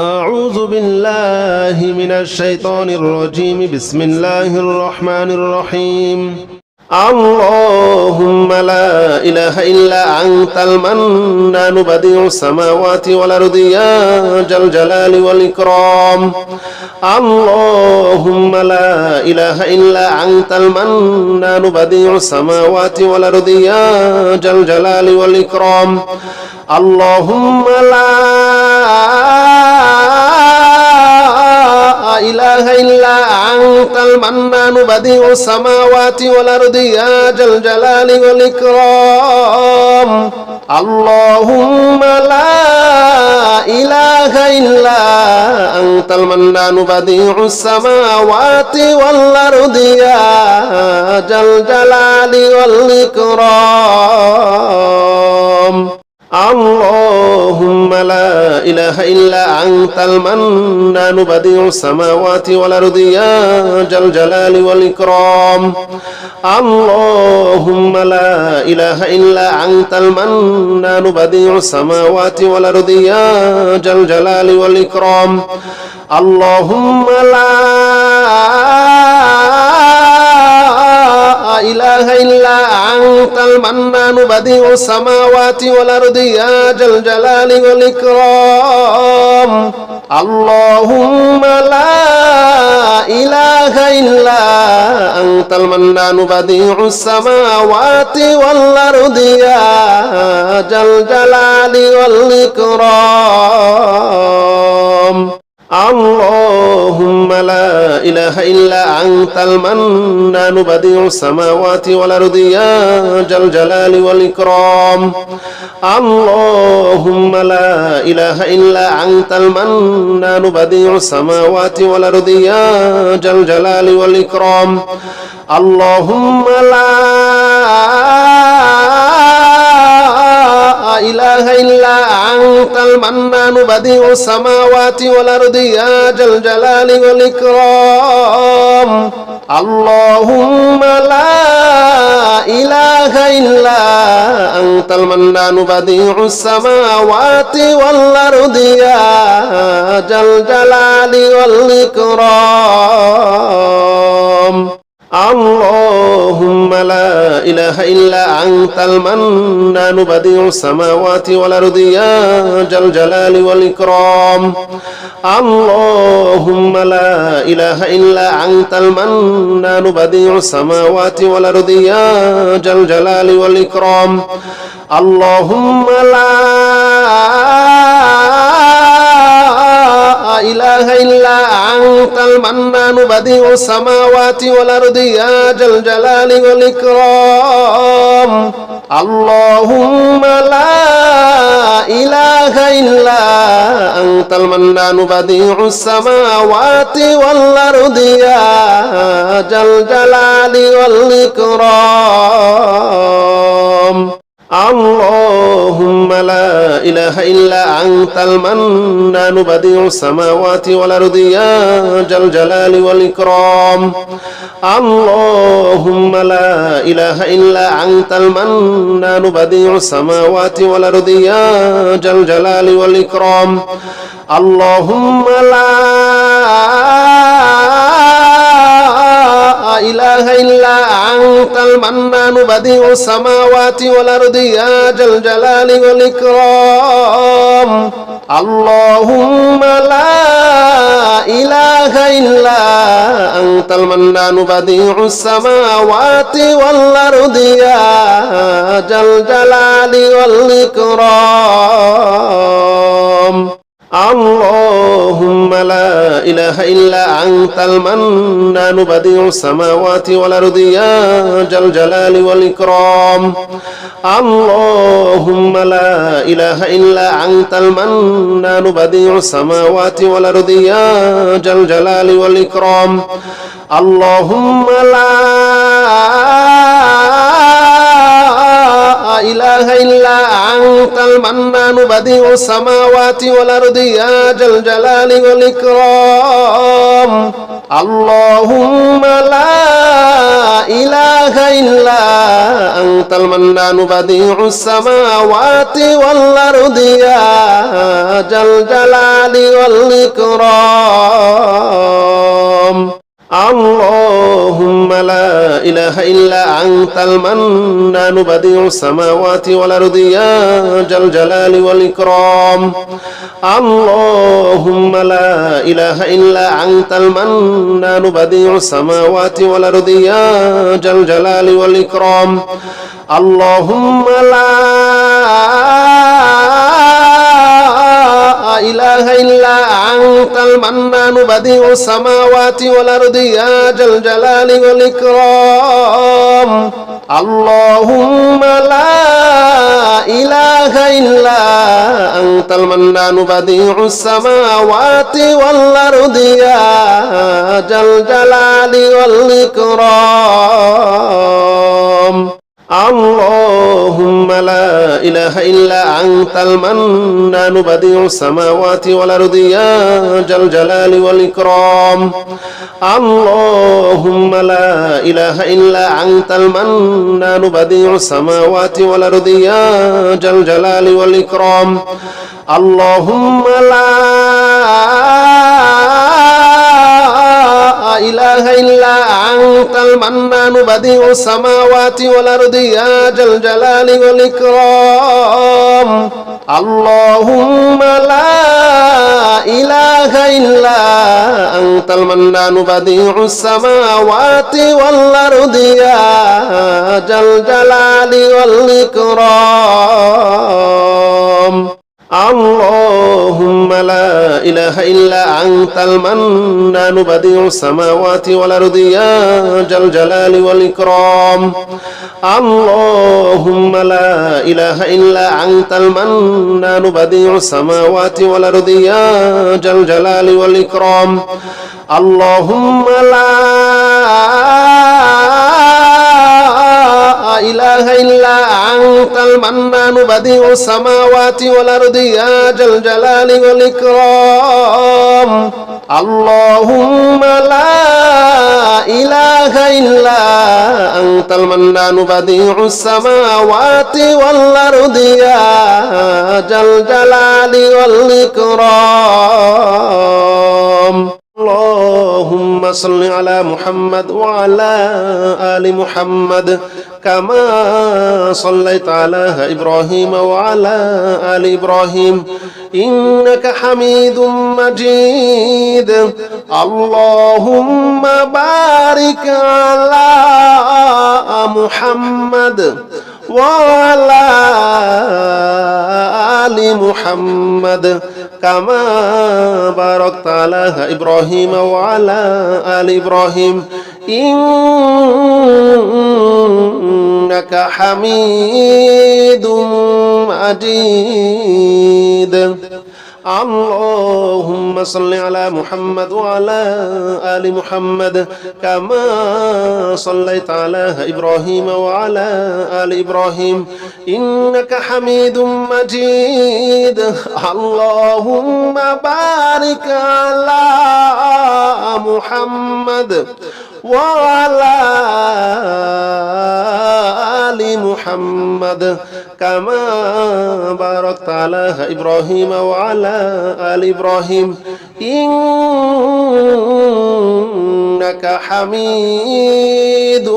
أعوذ بالله من الشيطان الرجيم بسم الله الرحمن الرحيم اللهم لا إله إلا أنت المنان بديع السماوات والأرض يا ذا الجلال والإكرام اللهم لا إله إلا أنت المنان بديع السماوات والأرض يا ذا الجلال والإكرام اللهم لا إله إلا أنت المنان بديع السماوات والأرض يا ذا الجلال والإكرام اللهم لا إله إلا أنت المنان بديع السماوات والأرض يا ذا الجلال والإكرام اللهم لا إله إلا أنت المنان بديع السماوات والأرض يا ذا الجلال والإكرام اللهم لا إله إلا أنت المنان بديع السماوات والأرض يا ذا الجلال والإكرام اللهم لا إله إلا أنت المنان بديع السماوات والأرض يا ذا الجلال والإكرام اللهم لا إله إلا أنت المنان بديع السماوات والأرض يا ذا الجلال والإكرام اللهم لا إله إلا أنت المنان بديع السماوات والأرض يا ذا الجلال والإكرام اللهم لا إله إلا أنت المنان بديع السماوات والأرض يا ذا الجلال والإكرام اللهم لا إله إلا أنت المنان بديع السماوات والأرض يا ذا الجلال والإكرام اللهم لا إله إلا أنت المنان بديع السماوات والأرض يا ذا الجلال والإكرام اللهم لا إله إلا أنت المنان بديع السماوات والأرض يا ذا الجلال والإكرام اللهم لا إله إلا أنت المنان بديع السماوات والأرض يا ذا الجلال والإكرام اللهم لا إله إلا أنت المنان بديع السماوات والأرض يا ذا الجلال والإكرام اللهم لا إله إلا أنت المنان بديع السماوات والأرض يا ذا الجلال والإكرام اللهم لا إله إلا أنت المنان بديع السماوات والأرض يا ذا الجلال والإكرام اللهم لا إله إلا أنت المنان بديع السماوات والأرض يا ذا الجلال والإكرام اللهم لا إله إلا أنت المنان بديع السماوات والأرض يا ذا الجلال والإكرام اللهم لا إله إلا أنت المنان بديع السماوات والأرض يا ذا الجلال والإكرام اللهم لا إله إلا أنت المنان بديع السماوات والأرض يا ذا الجلال والإكرام اللهم لا إله إلا أنت المنان بديع السماوات والأرض يا ذا الجلال والإكرام اللهم لا إله إلا أنت المنان بديع السماوات والأرض يا ذا الجلال والإكرام اللهم لا إله إلا أنت المنان بديع السماوات والأرض يا ذا الجلال والإكرام اللهم لا إله إلا أنت المنان بديع السماوات والأرض يا ذا الجلال والإكرام اللهم لا إله إلا أنت المنان بديع السماوات والأرض يا ذا الجلال والإكرام اللهم لا إله إلا أنت المنان بديع السماوات والأرض يا ذا الجلال والإكرام اللهم لا إله إلا أنت المنان بديع السماوات والأرض يا ذا الجلال والإكرام اللهم لا إله إلا أنت المنان بديع السماوات والأرض يا ذا الجلال والإكرام اللهم لا إله إلا أنت المنان بديع السماوات والأرض يا ذا الجلال والإكرام اللهم لا إله إلا أنت المنان بديع السماوات والأرض يا ذا الجلال والإكرام اللهم لا إله إلا أنت المنان بديع السماوات والأرض يا ذا الجلال والإكرام اللهم لا إله إلا أنت المنان بديع السماوات والأرض يا ذا الجلال والإكرام اللهم لا إله إلا أنت المنان بديع السماوات والأرض يا ذا الجلال والإكرام اللهم لا إله إلا أنت المنان بديع السماوات والأرض يا ذا الجلال والإكرام اللهم لا إله إلا أنت المنان بديع السماوات والأرض يا ذا الجلال والإكرام اللهم صل على محمد وعلى آل محمد كما صليت على إبراهيم وعلى آل إبراهيم إنك حميد مجيد اللهم بارك على محمد وعلى آل محمد كما باركت على إبراهيم وعلى آل إبراهيم إنك حميد مجيد اللهم صل على محمد وعلى آل محمد كما صليت على إبراهيم وعلى آل إبراهيم إنك حميد مجيد اللهم بارك على محمد وعلى آل محمد كما باركت على إبراهيم وعلى آل إبراهيم إنك حميد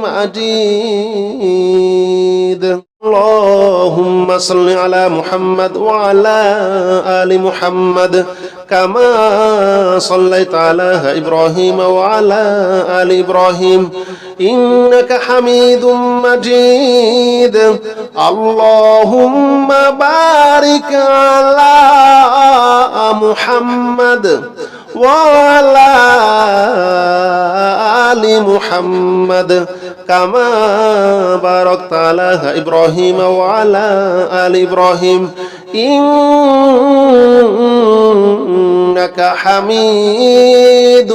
مجيد اللهم صل على محمد وعلى آل محمد كما صليت على إبراهيم وعلى آل إبراهيم إنك حميد مجيد اللهم بارك على محمد وعلى آل محمد كما باركت على إبراهيم وعلى آل إبراهيم إنك حميد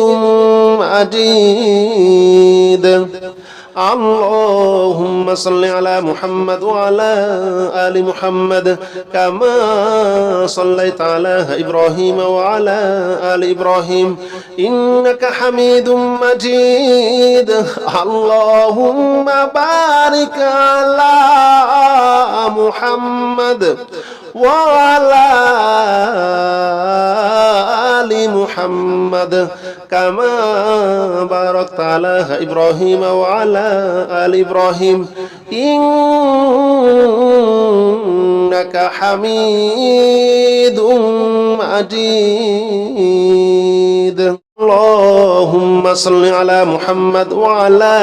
مجيد اللهم صل على محمد وعلى آل محمد كما صليت على إبراهيم وعلى آل إبراهيم إنك حميد مجيد اللهم بارك على محمد وعلى آل محمد كما باركت على إبراهيم وعلى آل إبراهيم إنك حميد مجيد اللهم صل على محمد وعلى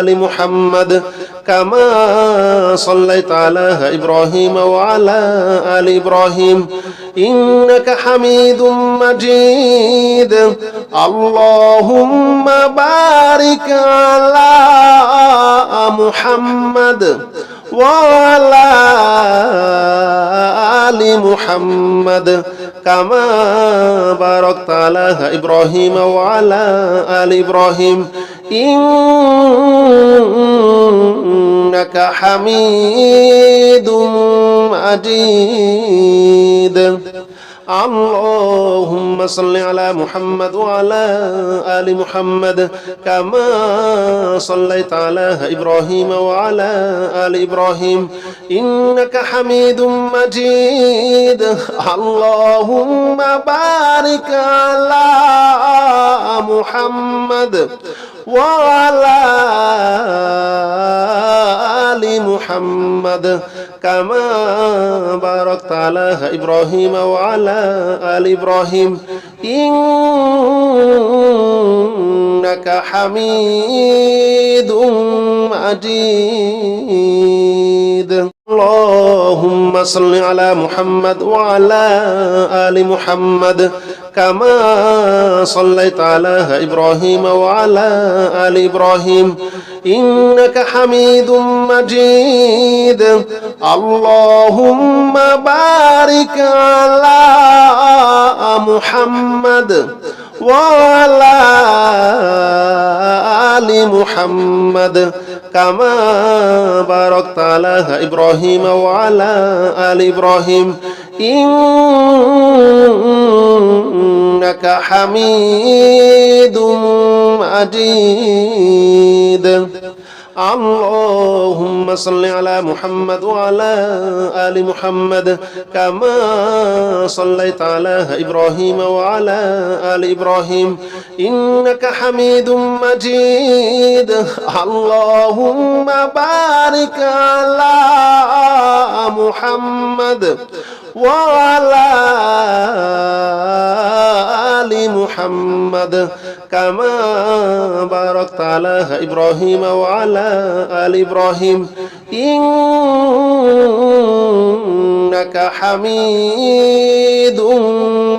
آل محمد كما صليت على إبراهيم وعلى آل إبراهيم إنك حميد مجيد اللهم بارك على محمد وعلى آل محمد كما باركت على إبراهيم وعلى آل إبراهيم إنك حميد مجيد اللهم صل على محمد وعلى آل محمد كما صليت على إبراهيم وعلى آل إبراهيم إنك حميد مجيد اللهم بارك على محمد وعلى آل محمد كما باركت على إبراهيم وعلى آل إبراهيم إنك حميد مجيد اللهم صل على محمد وعلى آل محمد كما صليت على إبراهيم وعلى آل إبراهيم إنك حميد مجيد اللهم بارك على محمد وعلى آل محمد كما باركت على إبراهيم وعلى آل إبراهيم إنك حميد مجيد اللهم صل على محمد وعلى آل محمد كما صليت على إبراهيم وعلى آل إبراهيم إنك حميد مجيد اللهم بارك على محمد وعلى آل محمد كما باركت على إبراهيم وعلى آل إبراهيم إنك حميد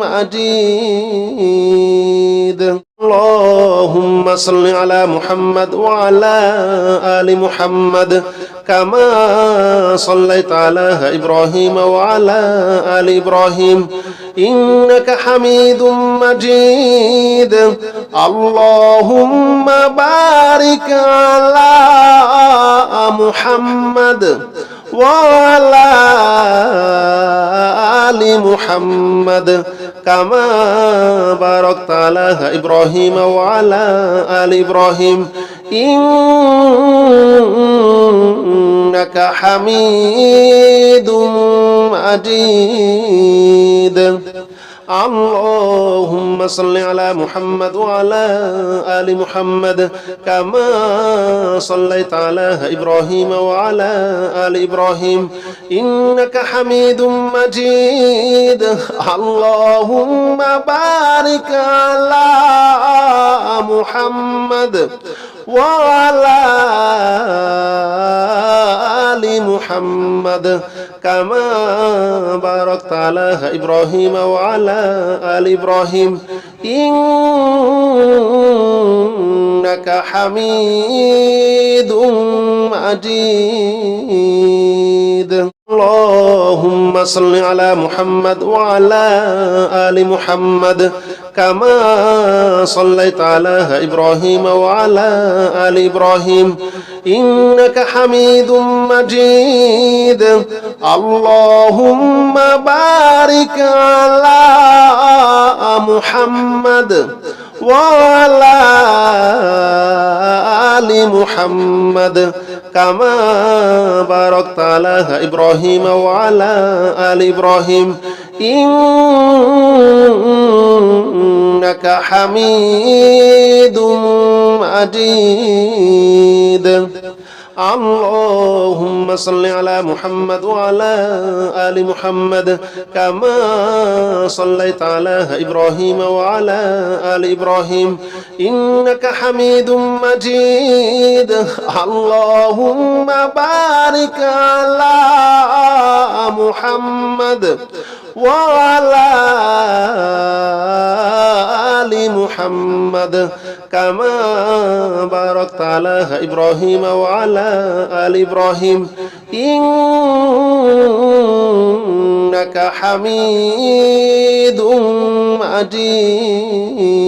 مجيد اللهم صل على محمد وعلى آل محمد كما صليت على إبراهيم وعلى آل إبراهيم إنك حميد مجيد اللهم بارك على محمد وعلى آل محمد كما باركت على إبراهيم وعلى آل إبراهيم إنك حميد مجيد اللهم صل على محمد وعلى آل محمد كما صليت على إبراهيم وعلى آل إبراهيم إنك حميد مجيد اللهم بارك على محمد وعلى آل محمد كما باركت على إبراهيم وعلى آل إبراهيم إنك حميد مجيد اللهم صل على محمد وعلى آل محمد كما صليت على إبراهيم وعلى آل إبراهيم إنك حميد مجيد اللهم بارك على محمد وعلى آل محمد كما باركت على إبراهيم وعلى آل إبراهيم إنك حميد مجيد اللهم صل على محمد وعلى آل محمد كما صليت على إبراهيم وعلى آل إبراهيم إنك حميد مجيد اللهم بارك على محمد وعلى آل محمد كما باركت على إبراهيم وعلى آل إبراهيم إنك حميد مجيد